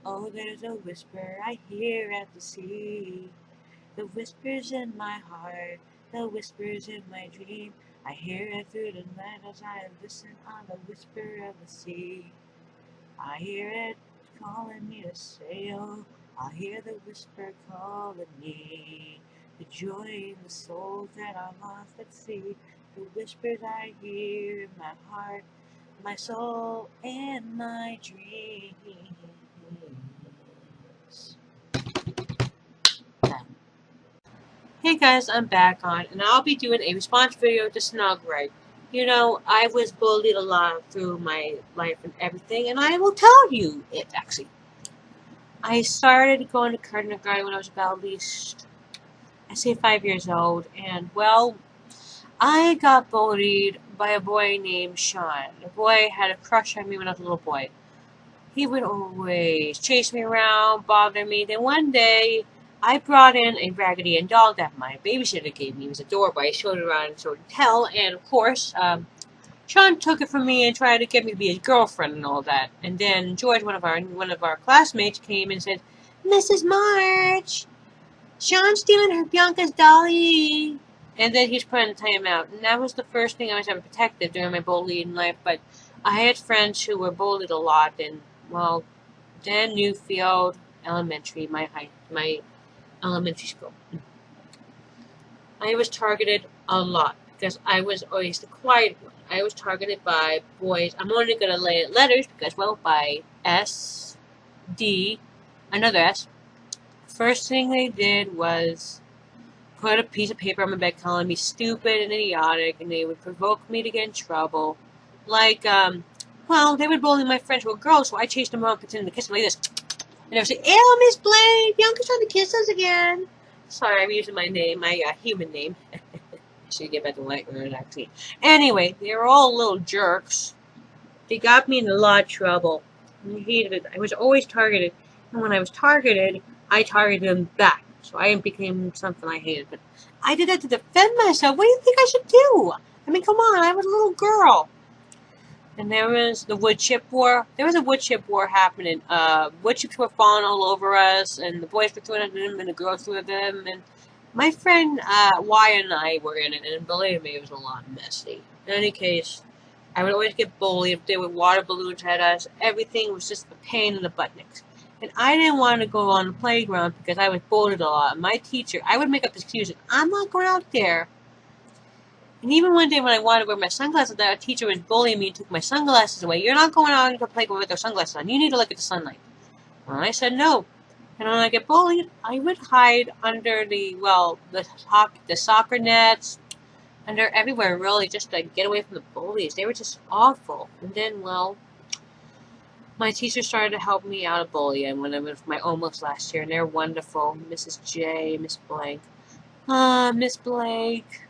Oh, there's a whisper I hear at the sea. The whispers in my heart, the whispers in my dream. I hear it through the night as I listen on the whisper of the sea. I hear it calling me to sail. I hear the whisper calling me. The joy in the souls that are lost at sea. The whispers I hear in my heart, my soul, and my dreams. Hey guys, I'm back on, and I'll be doing a response video to Snugright. You know, I was bullied a lot through my life and everything, and I will tell you it actually. I started going to kindergarten when I was about at least, I say 5 years old, and well, I got bullied by a boy named Sean. The boy had a crush on me when I was a little boy. He would always chase me around, bother me. Then one day, I brought in a Raggedy Ann doll that my babysitter gave me. It was adorable. I showed it around and showed it tell, and of course, Sean took it from me and tried to get me to be his girlfriend and all that. And then George, one of our classmates, came and said, "Mrs. March, Sean's stealing her Bianca's dolly." And then he's put in timeout. And that was the first thing I was ever protected during my bullying life. But I had friends who were bullied a lot, and well, then Newfield Elementary, my elementary school. I was targeted a lot because I was always the quiet one. I was targeted by boys. I'm only going to lay it letters because, well, by S, D, another S. First thing they did was put a piece of paper on my bed calling me stupid and idiotic, and they would provoke me to get in trouble. Like, well, they would bully my friends who were girls, so I chased them around pretending to kiss them like this. And they would say, "Ew, Miss Blake, Bianca's trying to kiss us again." Sorry, I'm using my name, my human name. I should get back to white word, actually. Anyway, they were all little jerks. They got me in a lot of trouble. I hated it. I was always targeted. And when I was targeted, I targeted them back. So I became something I hated. But I did that to defend myself. What do you think I should do? I mean, come on, I was a little girl. And there was the wood chip war. There was a wood chip war happening. Wood chips were falling all over us, and the boys were throwing at them, and the girls threw at them. And my friend Y and I were in it, and believe me, it was a lot messy. In any case, I would always get bullied. If they would water balloons at us, everything was just a pain in the butt nicks. And I didn't want to go on the playground because I was bullied a lot. My teacher, I would make up excuses. I'm not going out there. And even one day when I wanted to wear my sunglasses, that teacher was bullying me and took my sunglasses away. "You're not going out into the playground with those sunglasses on. You need to look at the sunlight." And I said no. And when I get bullied, I would hide under the soccer nets, under everywhere, really, just to get away from the bullies. They were just awful. And then, well, my teacher started to help me out of bullying when it was my almost last year, and they're wonderful. Mrs. J, Miss Blank. Miss Blake.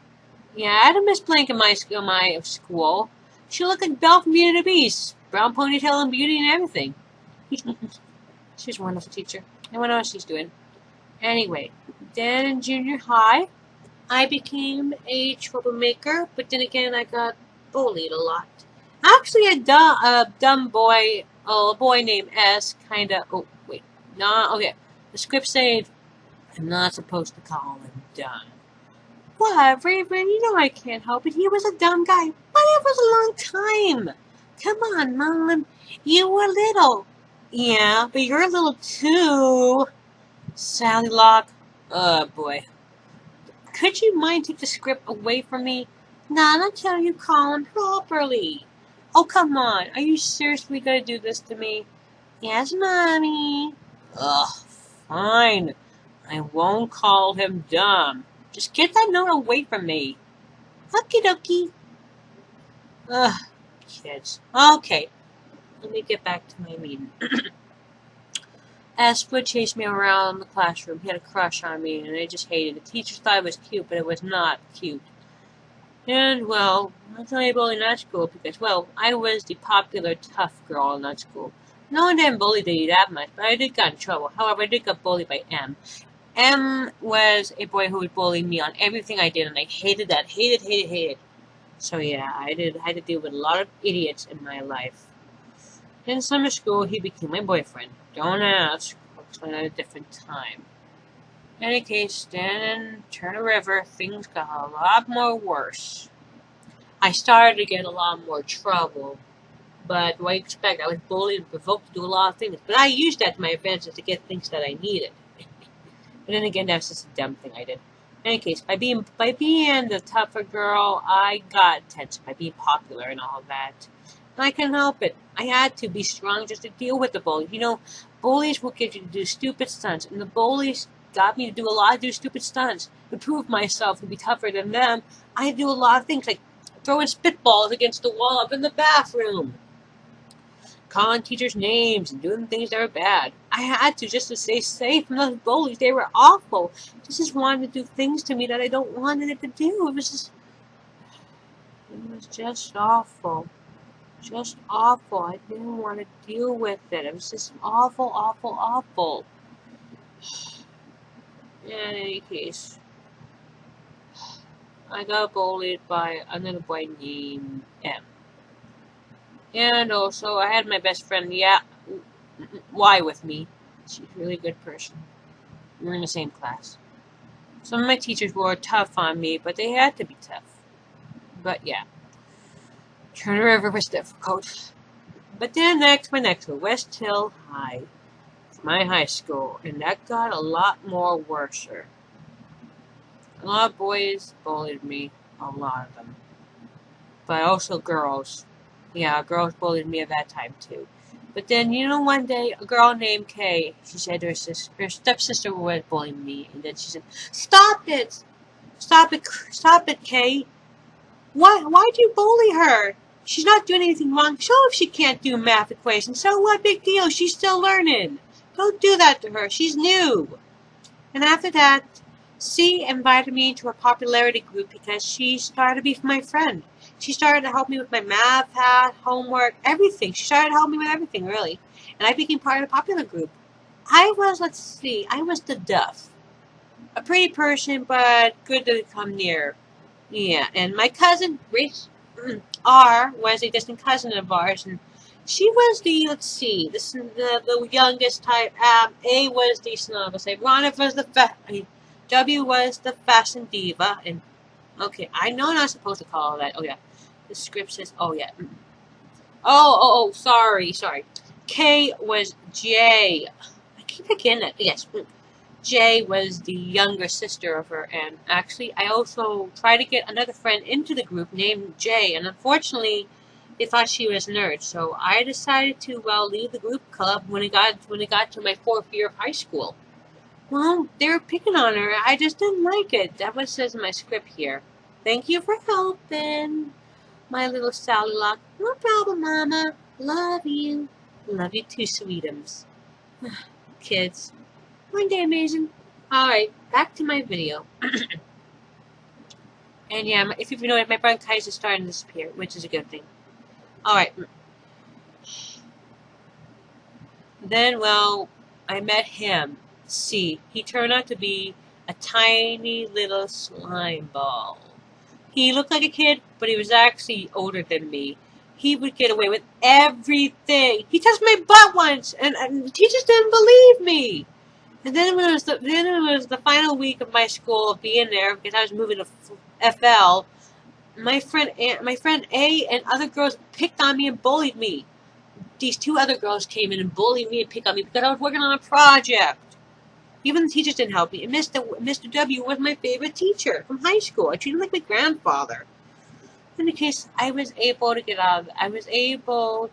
Yeah, I had a Miss Blank in my school. She looked like Belle from Beauty and the Beast. Brown ponytail and beauty and everything. She's a wonderful teacher. I wonder what she's doing. Anyway, then in junior high, I became a troublemaker, but then again, I got bullied a lot. Actually, a dumb boy, a boy named S, kinda, oh, wait, no, okay. The script said, I'm not supposed to call him dumb. What, Raven? You know I can't help it. He was a dumb guy. But it was a long time. Come on, Mom. You were little. Yeah, but you're little too. Sally Locke. Oh, boy. Could you mind take the script away from me? Nah, not till you call him properly. Oh, come on. Are you seriously gonna do this to me? Yes, Mommy. Ugh, fine. I won't call him dumb. Just get that note away from me. Okie dokie. Ugh, kids. Okay, let me get back to my meeting. S would chase me around the classroom. He had a crush on me, and I just hated it. The teachers thought it was cute, but it was not cute. And, well, I was not bullied in that school because, well, I was the popular tough girl in that school. No one didn't bully me that much, but I did get in trouble. However, I did get bullied by M. M was a boy who would bully me on everything I did, and I hated that. Hated. So yeah, I had to deal with a lot of idiots in my life. In summer school, he became my boyfriend. Don't ask. I'll explain at a different time. In any case, then in Turner River, things got a lot more worse. I started to get a lot more trouble. But what do you expect? I was bullied and provoked to do a lot of things. But I used that to my advantage to get things that I needed. But then again, that's just a dumb thing I did. In any case, by being the tougher girl, I got attention by being popular and all that. And I couldn't help it. I had to be strong just to deal with the bullies. You know, bullies will get you to do stupid stunts, and the bullies got me to do a lot of stupid stunts. To prove myself to be tougher than them, I do a lot of things like throwing spitballs against the wall up in the bathroom, calling teachers names and doing things that were bad. I had to just to stay safe from those bullies. They were awful. They just wanted to do things to me that I don't wanted it to do. It was just awful. Just awful. I didn't want to deal with it. It was just awful, awful, awful. In any case, I got bullied by another boy named M. And also, I had my best friend, Y with me. She's a really good person. We were in the same class. Some of my teachers were tough on me, but they had to be tough. But yeah, Turner River was difficult. But then my next was West Hill High, my high school, and that got a lot more worse. A lot of boys bullied me, a lot of them. But also girls. Yeah, girls bullied me at that time too. But then, one day, a girl named Kay, she said her stepsister was bullying me, and then she said, "Stop it! Stop it, Kay! Why'd you bully her? She's not doing anything wrong. Show if she can't do math equations. So what big deal? She's still learning. Don't do that to her. She's new." And after that, C invited me to her popularity group because she started to be my friend. She started to help me with my math, homework, everything. She started to help me with everything, really. And I became part of the popular group. I was the Duff. A pretty person, but good to come near. Yeah, and my cousin, R, was a distant cousin of ours, and she was the youngest type. A was the snobber. Ron was W was the fashion diva, and okay, I know I'm not supposed to call that. Oh yeah, the script says. Oh yeah. Sorry. K was J. I keep forgetting that. Yes, J was the younger sister of her, and actually, I also tried to get another friend into the group named J, and unfortunately, they thought she was a nerd. So I decided to leave the group club when it got to my 4th year of high school. Well, they were picking on her. I just didn't like it. That what it says in my script here. Thank you for helping, my little Sally Lock. No problem, Mama. Love you. Love you too, sweetums. Kids. One day amazing. Alright, back to my video. And yeah, if you know it, my bronchitis is starting to disappear, which is a good thing. Alright. Then, I met him. C. He turned out to be a tiny little slime ball. He looked like a kid, but he was actually older than me. He would get away with everything. He touched my butt once, and teachers didn't believe me. And then it was the final week of my school being there because I was moving to FL. My friend A and other girls picked on me and bullied me. These 2 other girls came in and bullied me and picked on me because I was working on a project. Even the teachers didn't help me. And Mr. W was my favorite teacher from high school. I treated him like my grandfather. In the case, I was able to get out of it. I was able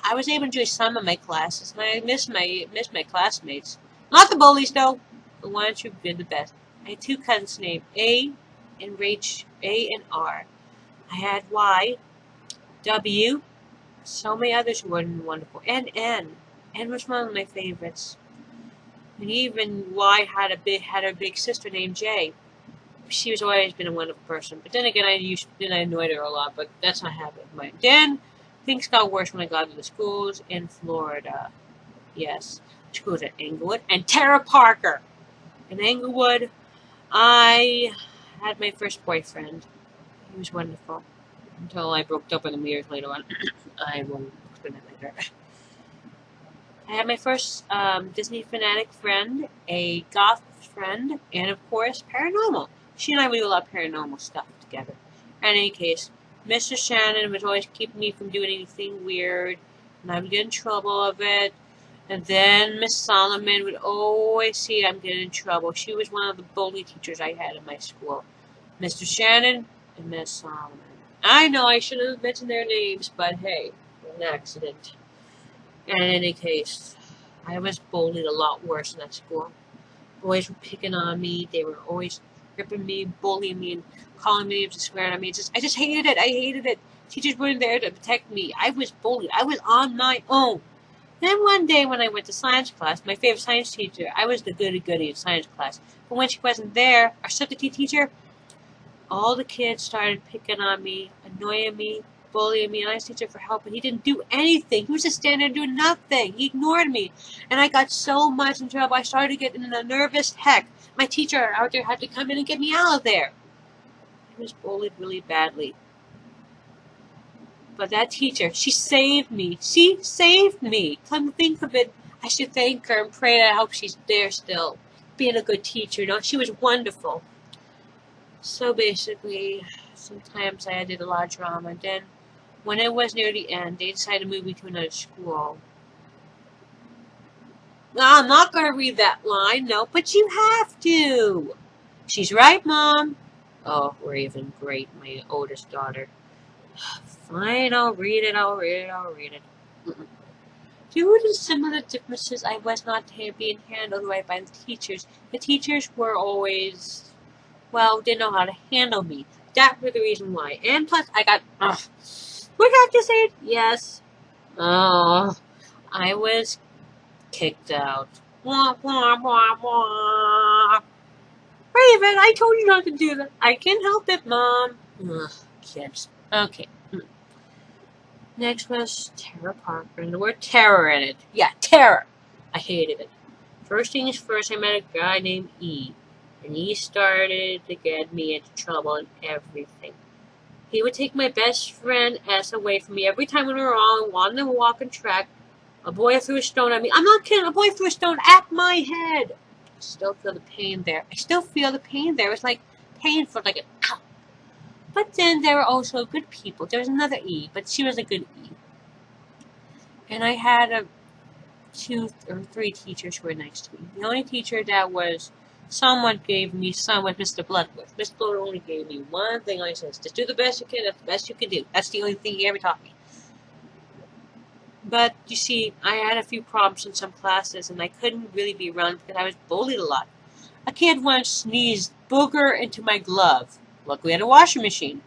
to enjoy some of my classes, and I miss my classmates. Not the bullies, though. The ones who've been the best. I had 2 cousins named A and R. I had Y, W, so many others who were wonderful, and N. N was one of my favorites. And even Y had a big sister named J. She was always been a wonderful person. But then again, I annoyed her a lot, but that's not a habit of mine. Then things got worse when I got to the schools in Florida. Yes. Schools at Englewood and Tara Parker. In Englewood, I had my first boyfriend. He was wonderful. Until I broke up with him years later on. I won't explain that later. I had my first Disney fanatic friend, a goth friend, and of course, paranormal. She and I would do a lot of paranormal stuff together. In any case, Mr. Shannon was always keeping me from doing anything weird, and I would get in trouble of it. And then Miss Solomon would always see I'm getting in trouble. She was one of the bully teachers I had in my school. Mr. Shannon and Miss Solomon. I know I shouldn't have mentioned their names, but hey, an accident. And in any case, I was bullied a lot worse in that school. Boys were picking on me. They were always ripping me, bullying me, and calling me names and swearing at me. I just hated it. I hated it. Teachers weren't there to protect me. I was bullied. I was on my own. Then one day when I went to science class, my favorite science teacher, I was the goody-goody in science class. But when she wasn't there, our substitute teacher, all the kids started picking on me, annoying me, bullying me, and I asked the teacher for help, and he didn't do anything. He was just standing there doing nothing. He ignored me. And I got so much in trouble, I started getting a nervous heck. My teacher out there had to come in and get me out of there. I was bullied really badly. But that teacher, she saved me. She saved me. Come to think of it, I should thank her and pray that I hope she's there still. Being a good teacher, you know, she was wonderful. So basically, sometimes I did a lot of drama. Then, when it was near the end, they decided to move me to another school. Well, I'm not going to read that line, no, but you have to. She's right, Mom. Oh, Raven, great, my oldest daughter. Fine, I'll read it. Due to similar differences, I was not being handled right by the teachers. The teachers were always, well, didn't know how to handle me. That was the reason why. And plus, I got, would I have to say it? Yes. Oh, I was kicked out. Wah, wah, wah, wah. Raven, I told you not to do that. I can't help it, Mom. Ugh, kids. Okay. Next was Tara Parker, and the word terror in it. Yeah, terror. I hated it. First things first, I met a guy named E, and he started to get me into trouble and everything. He would take my best friend S away from me every time we were wrong and wanted to walk on track. A boy threw a stone at me. I'm not kidding. A boy threw a stone at my head. I still feel the pain there. It was like painful, like an ow. But then there were also good people. There was another E, but she was a good E. And I had 2 or 3 teachers who were nice to me. The only teacher that was somewhat gave me some was Mr. Bloodworth. Mr. Bloodworth only gave me one thing. I says, just do the best you can. That's the best you can do. That's the only thing he ever taught me. But, you see, I had a few problems in some classes, and I couldn't really be around because I was bullied a lot. A kid once sneezed booger into my glove. Luckily, I had a washing machine.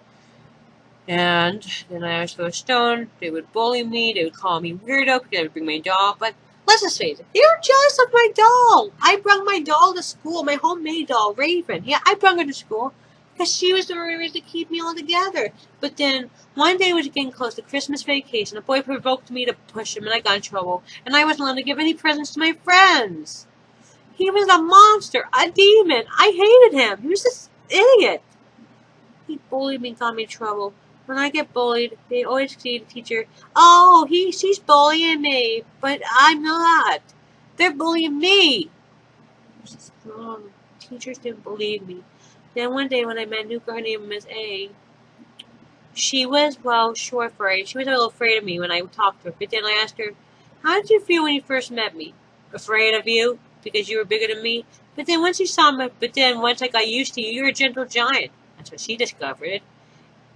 And then I was throw a stone. They would bully me. They would call me weirdo because I would bring my doll. But let's just face it, they were jealous of my doll. I brought my doll to school, my homemade doll, Raven. Yeah, I brought her to school because she was the reason to keep me all together. But then one day it was getting close to Christmas vacation. A boy provoked me to push him, and I got in trouble. And I wasn't allowed to give any presents to my friends. He was a monster, a demon. I hated him. He was this idiot. He bullied me and got me in trouble. When I get bullied, they always say to the teacher, oh, she's bullying me, but I'm not. They're bullying me. This is wrong. Teachers didn't believe me. Then one day when I met a new girl named Miss A, she was, well, short for age. She was a little afraid of me when I talked to her. But then I asked her, how did you feel when you first met me? Afraid of you? Because you were bigger than me? But then once I got used to you, you're a gentle giant. That's what she discovered.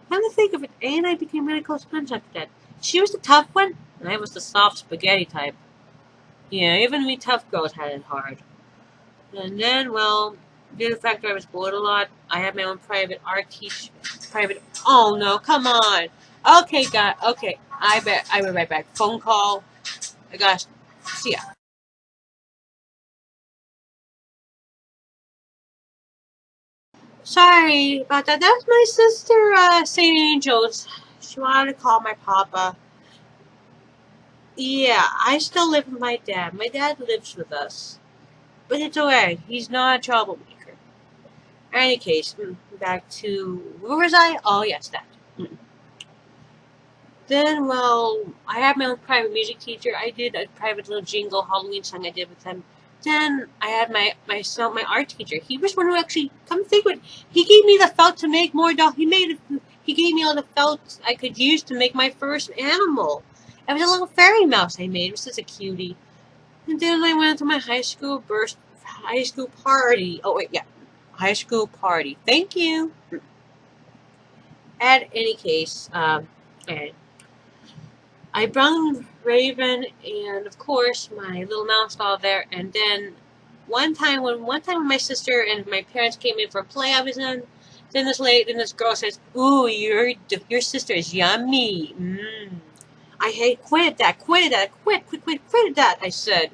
Come to think of it, A and I became really close friends after that. She was the tough one, and I was the soft spaghetti type. Yeah, even we tough girls had it hard. And then, well, due to the fact that I was bullied a lot, I had my own private art teacher. Oh no, come on. Okay, guys, okay, I will be right back. Phone call. I gotta see ya. Sorry about that. That was my sister, St. Angel's. She wanted to call my papa. Yeah, I still live with my dad. My dad lives with us. But it's alright. He's not a troublemaker. In any case, back to... Where was I? Oh, yes, that. Then, well, I had my own private music teacher. I did a private little jingle Halloween song I did with him. Then I had my art teacher. He was one who actually, come think of it, he gave me the felt to make more dolls. He gave me all the felt I could use to make my first animal. It was a little fairy mouse I made. It was just a cutie. And then I went to my high school party. Oh wait, yeah, high school party. Thank you. At any case, and I brought Raven and of course my little mouse doll there. And then one time when my sister and my parents came in for a play I was in, then this girl says, "Ooh, your sister is yummy." I quit that, I said.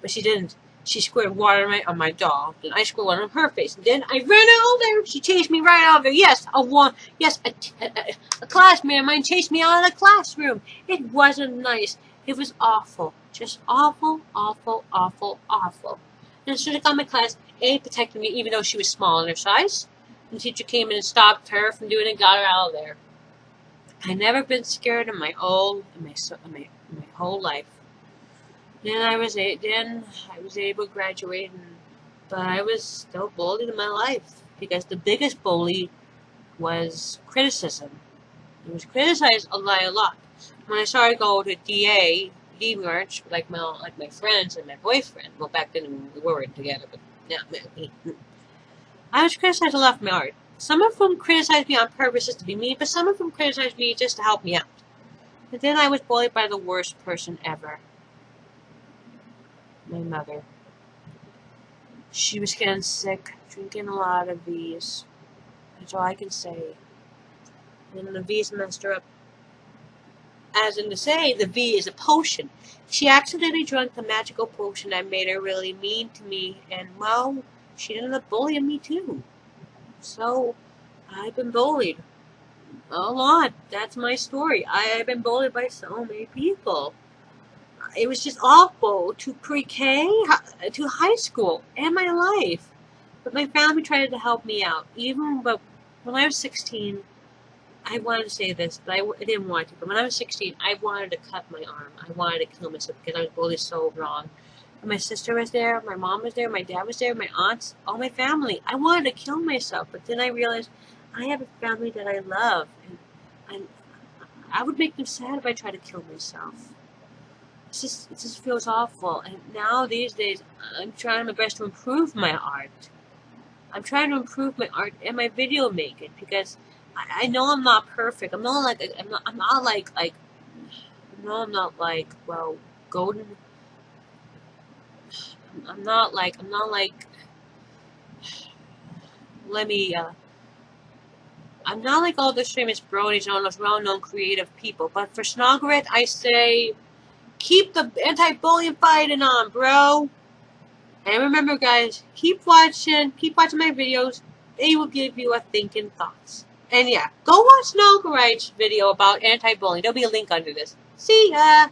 But she didn't. She squirted water on my doll. Then I squirted water on her face. And then I ran out there. She chased me right out of there. Yes, a classmate of mine chased me out of the classroom. It wasn't nice. It was awful. Just awful, awful, awful, awful. And she got my class. A protected me even though she was small in her size. And the teacher came in and stopped her from doing it and got her out of there. I never been scared in my whole life. Then I was able to graduate, but I was still bullied in my life because the biggest bully was criticism. I was criticized a lot. When I started going to D merch, like my friends and my boyfriend. Well, back then we weren't together, but now I was criticized a lot for my art. Some of them criticized me on purpose just to be mean, but some of them criticized me just to help me out. And then I was bullied by the worst person ever. My mother. She was getting sick, drinking a lot of V's. That's all I can say. And the V's messed her up. As in to say, the V is a potion. She accidentally drank the magical potion that made her really mean to me, and well, she ended up bullying me too. So, I've been bullied a lot. That's my story. I've been bullied by so many people. It was just awful to pre-K, to high school, and my life. But my family tried to help me out. But when I was 16, I wanted to say this, but I didn't want to. But when I was 16, I wanted to cut my arm. I wanted to kill myself because I was bullied so wrong. My sister was there, my mom was there, my dad was there, my aunts, all my family. I wanted to kill myself, but then I realized I have a family that I love, and I would make them sad if I tried to kill myself. It just feels awful. And now these days, I'm trying my best to improve my art. I'm trying to improve my art and my video making because I know I'm not perfect. I'm not like well, golden. I'm not like, I'm not like all those famous bronies and all those well-known creative people. But for Snoggerith, I say, keep the anti-bullying fighting on, bro. And remember, guys, keep watching my videos. They will give you a thinking thoughts. And yeah, go watch Snoggerith's video about anti-bullying. There'll be a link under this. See ya!